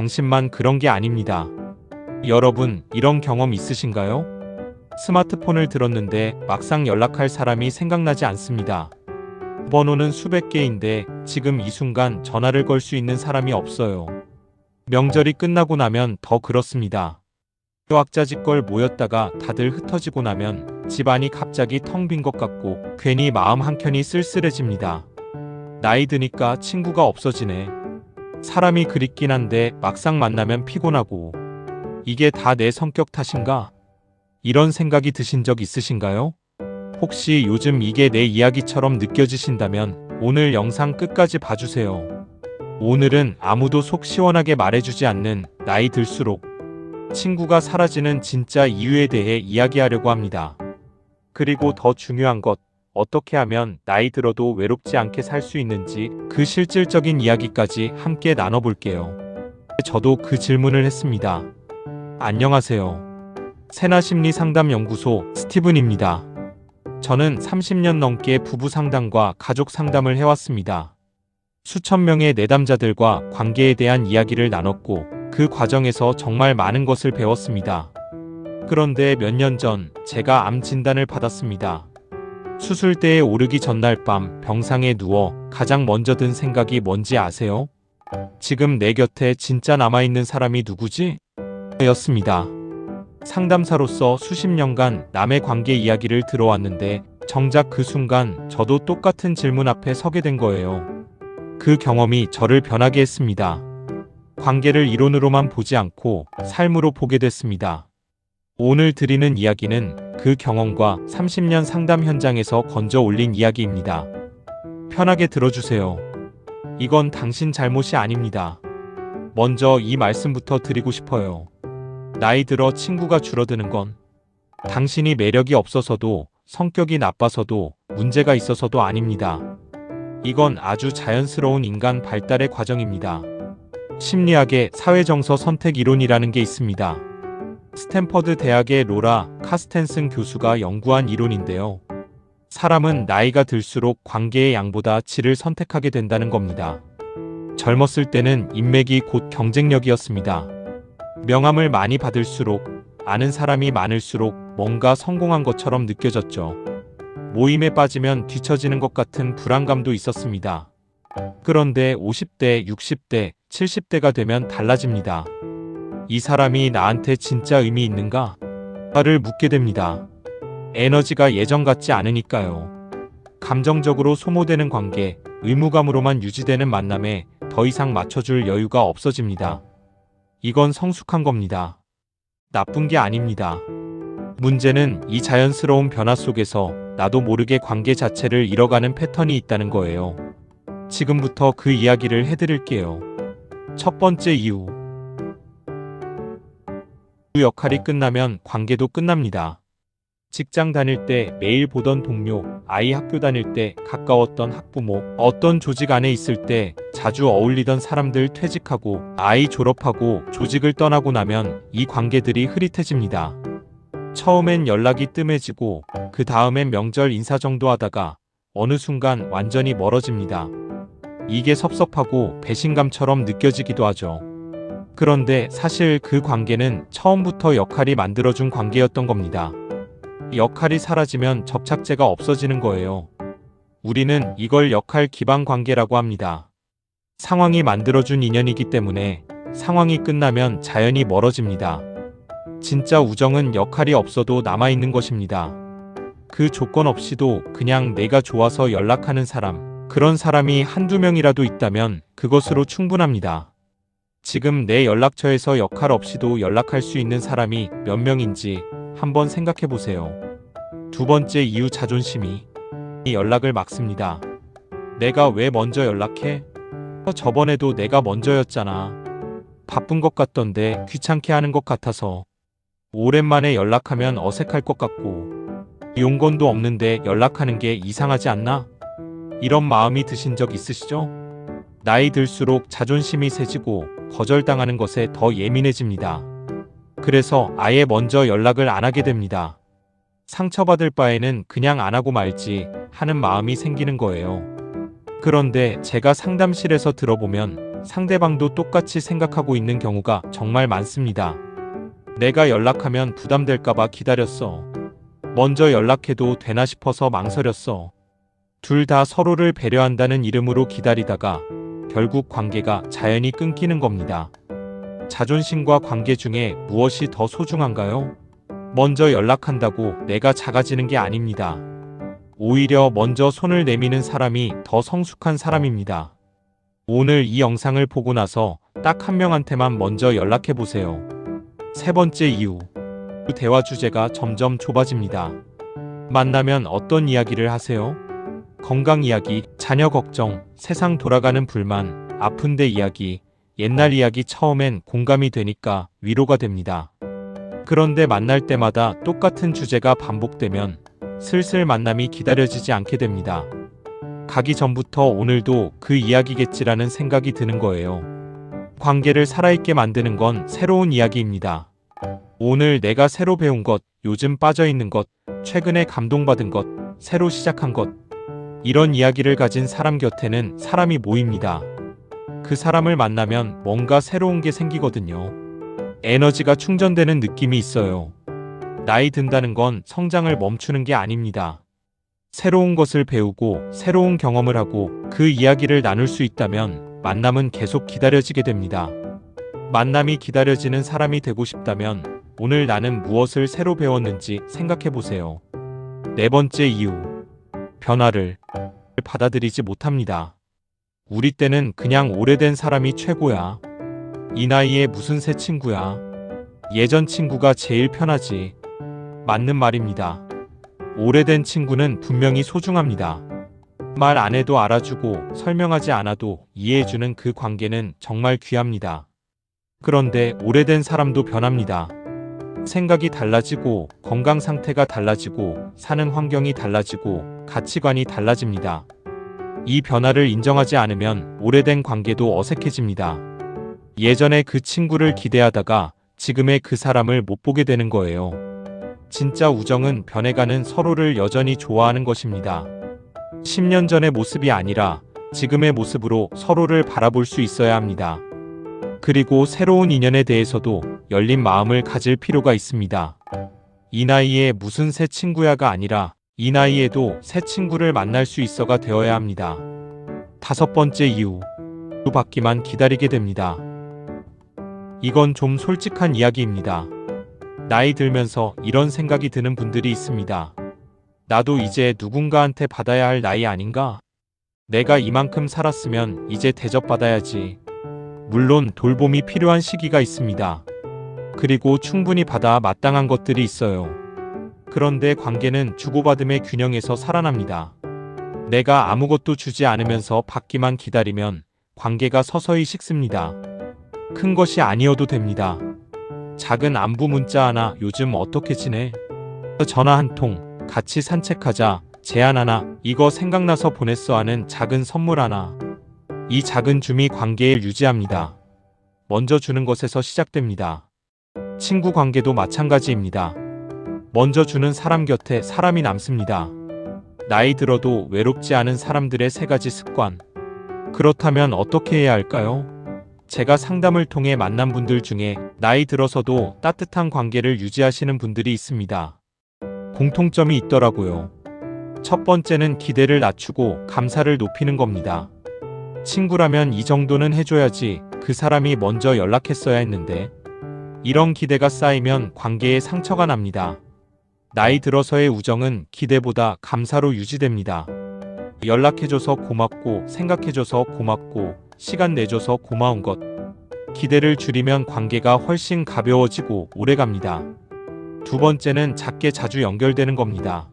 당신만 그런 게 아닙니다. 여러분, 이런 경험 있으신가요? 스마트폰을 들었는데 막상 연락할 사람이 생각나지 않습니다. 번호는 수백 개인데 지금 이 순간 전화를 걸 수 있는 사람이 없어요. 명절이 끝나고 나면 더 그렇습니다. 왁자지껄 모였다가 다들 흩어지고 나면 집안이 갑자기 텅 빈 것 같고 괜히 마음 한켠이 쓸쓸해집니다. 나이 드니까 친구가 없어지네. 사람이 그립긴 한데 막상 만나면 피곤하고 이게 다 내 성격 탓인가? 이런 생각이 드신 적 있으신가요? 혹시 요즘 이게 내 이야기처럼 느껴지신다면 오늘 영상 끝까지 봐주세요. 오늘은 아무도 속 시원하게 말해주지 않는 나이 들수록 친구가 사라지는 진짜 이유에 대해 이야기하려고 합니다. 그리고 더 중요한 것, 어떻게 하면 나이 들어도 외롭지 않게 살 수 있는지 그 실질적인 이야기까지 함께 나눠볼게요. 저도 그 질문을 했습니다. 안녕하세요. 세나심리상담연구소 스티븐입니다. 저는 30년 넘게 부부 상담과 가족 상담을 해왔습니다. 수천 명의 내담자들과 관계에 대한 이야기를 나눴고 그 과정에서 정말 많은 것을 배웠습니다. 그런데 몇 년 전 제가 암 진단을 받았습니다. 수술대에 오르기 전날 밤 병상에 누워 가장 먼저 든 생각이 뭔지 아세요? 지금 내 곁에 진짜 남아있는 사람이 누구지? 였습니다. 상담사로서 수십 년간 남의 관계 이야기를 들어왔는데 정작 그 순간 저도 똑같은 질문 앞에 서게 된 거예요. 그 경험이 저를 변하게 했습니다. 관계를 이론으로만 보지 않고 삶으로 보게 됐습니다. 오늘 드리는 이야기는 그 경험과 30년 상담 현장에서 건져 올린 이야기입니다. 편하게 들어주세요. 이건 당신 잘못이 아닙니다. 먼저 이 말씀부터 드리고 싶어요. 나이 들어 친구가 줄어드는 건 당신이 매력이 없어서도 성격이 나빠서도 문제가 있어서도 아닙니다. 이건 아주 자연스러운 인간 발달의 과정입니다. 심리학의 사회정서 선택 이론이라는 게 있습니다. 스탠퍼드 대학의 로라 카스텐슨 교수가 연구한 이론인데요. 사람은 나이가 들수록 관계의 양보다 질을 선택하게 된다는 겁니다. 젊었을 때는 인맥이 곧 경쟁력이었습니다. 명함을 많이 받을수록, 아는 사람이 많을수록 뭔가 성공한 것처럼 느껴졌죠. 모임에 빠지면 뒤처지는 것 같은 불안감도 있었습니다. 그런데 50대, 60대, 70대가 되면 달라집니다. 이 사람이 나한테 진짜 의미 있는가? 를 묻게 됩니다. 에너지가 예전 같지 않으니까요. 감정적으로 소모되는 관계, 의무감으로만 유지되는 만남에 더 이상 맞춰줄 여유가 없어집니다. 이건 성숙한 겁니다. 나쁜 게 아닙니다. 문제는 이 자연스러운 변화 속에서 나도 모르게 관계 자체를 잃어가는 패턴이 있다는 거예요. 지금부터 그 이야기를 해드릴게요. 첫 번째 이유. 그 역할이 끝나면 관계도 끝납니다. 직장 다닐 때 매일 보던 동료, 아이 학교 다닐 때 가까웠던 학부모, 어떤 조직 안에 있을 때 자주 어울리던 사람들 퇴직하고 아이 졸업하고 조직을 떠나고 나면 이 관계들이 흐릿해집니다. 처음엔 연락이 뜸해지고 그 다음엔 명절 인사 정도 하다가 어느 순간 완전히 멀어집니다. 이게 섭섭하고 배신감처럼 느껴지기도 하죠. 그런데 사실 그 관계는 처음부터 역할이 만들어준 관계였던 겁니다. 역할이 사라지면 접착제가 없어지는 거예요. 우리는 이걸 역할 기반 관계라고 합니다. 상황이 만들어준 인연이기 때문에 상황이 끝나면 자연히 멀어집니다. 진짜 우정은 역할이 없어도 남아있는 것입니다. 그 조건 없이도 그냥 내가 좋아서 연락하는 사람, 그런 사람이 한두 명이라도 있다면 그것으로 충분합니다. 지금 내 연락처에서 역할 없이도 연락할 수 있는 사람이 몇 명인지 한번 생각해 보세요. 두 번째 이유, 자존심이 연락을 막습니다. 내가 왜 먼저 연락해? 저번에도 내가 먼저였잖아. 바쁜 것 같던데 귀찮게 하는 것 같아서. 오랜만에 연락하면 어색할 것 같고 용건도 없는데 연락하는 게 이상하지 않나? 이런 마음이 드신 적 있으시죠? 나이 들수록 자존심이 세지고 거절당하는 것에 더 예민해집니다. 그래서 아예 먼저 연락을 안 하게 됩니다. 상처받을 바에는 그냥 안 하고 말지 하는 마음이 생기는 거예요. 그런데 제가 상담실에서 들어보면 상대방도 똑같이 생각하고 있는 경우가 정말 많습니다. 내가 연락하면 부담될까봐 기다렸어. 먼저 연락해도 되나 싶어서 망설였어. 둘 다 서로를 배려한다는 이름으로 기다리다가 결국 관계가 자연히 끊기는 겁니다. 자존심과 관계 중에 무엇이 더 소중한가요? 먼저 연락한다고 내가 작아지는 게 아닙니다. 오히려 먼저 손을 내미는 사람이 더 성숙한 사람입니다. 오늘 이 영상을 보고 나서 딱 한 명한테만 먼저 연락해 보세요. 세 번째 이유. 대화 주제가 점점 좁아집니다. 만나면 어떤 이야기를 하세요? 건강 이야기, 자녀 걱정, 세상 돌아가는 불만, 아픈 데 이야기, 옛날 이야기. 처음엔 공감이 되니까 위로가 됩니다. 그런데 만날 때마다 똑같은 주제가 반복되면 슬슬 만남이 기다려지지 않게 됩니다. 가기 전부터 오늘도 그 이야기겠지라는 생각이 드는 거예요. 관계를 살아있게 만드는 건 새로운 이야기입니다. 오늘 내가 새로 배운 것, 요즘 빠져있는 것, 최근에 감동받은 것, 새로 시작한 것. 이런 이야기를 가진 사람 곁에는 사람이 모입니다. 그 사람을 만나면 뭔가 새로운 게 생기거든요. 에너지가 충전되는 느낌이 있어요. 나이 든다는 건 성장을 멈추는 게 아닙니다. 새로운 것을 배우고 새로운 경험을 하고 그 이야기를 나눌 수 있다면 만남은 계속 기다려지게 됩니다. 만남이 기다려지는 사람이 되고 싶다면 오늘 나는 무엇을 새로 배웠는지 생각해 보세요. 네 번째 이유. 변화를 받아들이지 못합니다. 우리 때는 그냥 오래된 사람이 최고야. 이 나이에 무슨 새 친구야. 예전 친구가 제일 편하지. 맞는 말입니다. 오래된 친구는 분명히 소중합니다. 말 안 해도 알아주고 설명하지 않아도 이해해주는 그 관계는 정말 귀합니다. 그런데 오래된 사람도 변합니다. 생각이 달라지고 건강 상태가 달라지고 사는 환경이 달라지고 가치관이 달라집니다. 이 변화를 인정하지 않으면 오래된 관계도 어색해집니다. 예전에 그 친구를 기대하다가 지금의 그 사람을 못 보게 되는 거예요. 진짜 우정은 변해가는 서로를 여전히 좋아하는 것입니다. 10년 전의 모습이 아니라 지금의 모습으로 서로를 바라볼 수 있어야 합니다. 그리고 새로운 인연에 대해서도 열린 마음을 가질 필요가 있습니다. 이 나이에 무슨 새 친구야가 아니라 이 나이에도 새 친구를 만날 수 있어가 되어야 합니다. 다섯 번째 이유. 받기만 기다리게 됩니다. 이건 좀 솔직한 이야기입니다. 나이 들면서 이런 생각이 드는 분들이 있습니다. 나도 이제 누군가한테 받아야 할 나이 아닌가? 내가 이만큼 살았으면 이제 대접받아야지. 물론 돌봄이 필요한 시기가 있습니다. 그리고 충분히 받아 마땅한 것들이 있어요. 그런데 관계는 주고받음의 균형에서 살아납니다. 내가 아무것도 주지 않으면서 받기만 기다리면 관계가 서서히 식습니다. 큰 것이 아니어도 됩니다. 작은 안부 문자 하나, 요즘 어떻게 지내? 전화 한 통, 같이 산책하자, 제안 하나, 이거 생각나서 보냈어 하는 작은 선물 하나. 이 작은 줌이 관계를 유지합니다. 먼저 주는 것에서 시작됩니다. 친구 관계도 마찬가지입니다. 먼저 주는 사람 곁에 사람이 남습니다. 나이 들어도 외롭지 않은 사람들의 세 가지 습관. 그렇다면 어떻게 해야 할까요? 제가 상담을 통해 만난 분들 중에 나이 들어서도 따뜻한 관계를 유지하시는 분들이 있습니다. 공통점이 있더라고요. 첫 번째는 기대를 낮추고 감사를 높이는 겁니다. 친구라면 이 정도는 해줘야지, 그 사람이 먼저 연락했어야 했는데. 이런 기대가 쌓이면 관계에 상처가 납니다. 나이 들어서의 우정은 기대보다 감사로 유지됩니다. 연락해줘서 고맙고, 생각해줘서 고맙고, 시간 내줘서 고마운 것. 기대를 줄이면 관계가 훨씬 가벼워지고 오래갑니다. 두 번째는 작게 자주 연결되는 겁니다.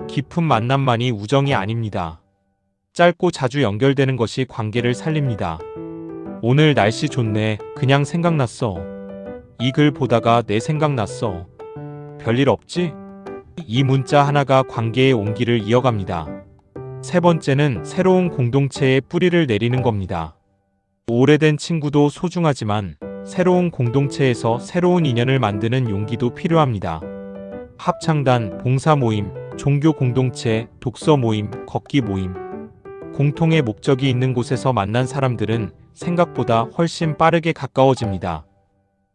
깊은 만남만이 우정이 아닙니다. 짧고 자주 연결되는 것이 관계를 살립니다. 오늘 날씨 좋네, 그냥 생각났어. 이 글 보다가 내 생각났어. 별일 없지? 이 문자 하나가 관계의 온기를 이어갑니다. 세 번째는 새로운 공동체에 뿌리를 내리는 겁니다. 오래된 친구도 소중하지만 새로운 공동체에서 새로운 인연을 만드는 용기도 필요합니다. 합창단, 봉사 모임, 종교 공동체, 독서 모임, 걷기 모임. 공통의 목적이 있는 곳에서 만난 사람들은 생각보다 훨씬 빠르게 가까워집니다.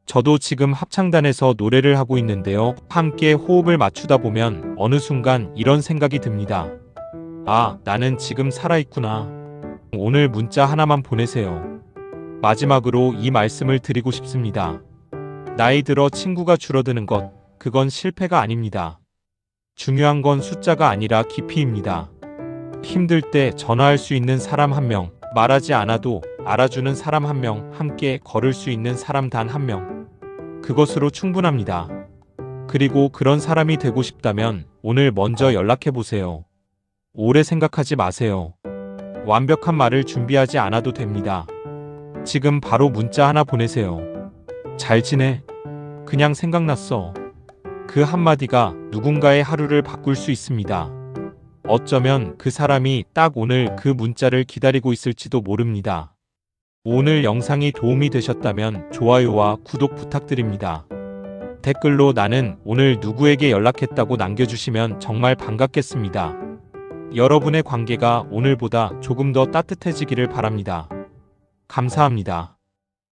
저도 지금 합창단에서 노래를 하고 있는데요. 함께 호흡을 맞추다 보면 어느 순간 이런 생각이 듭니다. 아, 나는 지금 살아있구나. 오늘 문자 하나만 보내세요. 마지막으로 이 말씀을 드리고 싶습니다. 나이 들어 친구가 줄어드는 것, 그건 실패가 아닙니다. 중요한 건 숫자가 아니라 깊이입니다. 힘들 때 전화할 수 있는 사람 한 명, 말하지 않아도 알아주는 사람 한 명, 함께 걸을 수 있는 사람 단 한 명. 그것으로 충분합니다. 그리고 그런 사람이 되고 싶다면 오늘 먼저 연락해 보세요. 오래 생각하지 마세요. 완벽한 말을 준비하지 않아도 됩니다. 지금 바로 문자 하나 보내세요. 잘 지내? 그냥 생각났어. 그 한마디가 누군가의 하루를 바꿀 수 있습니다. 어쩌면 그 사람이 딱 오늘 그 문자를 기다리고 있을지도 모릅니다. 오늘 영상이 도움이 되셨다면 좋아요와 구독 부탁드립니다. 댓글로 나는 오늘 누구에게 연락했다고 남겨주시면 정말 반갑겠습니다. 여러분의 관계가 오늘보다 조금 더 따뜻해지기를 바랍니다. 감사합니다.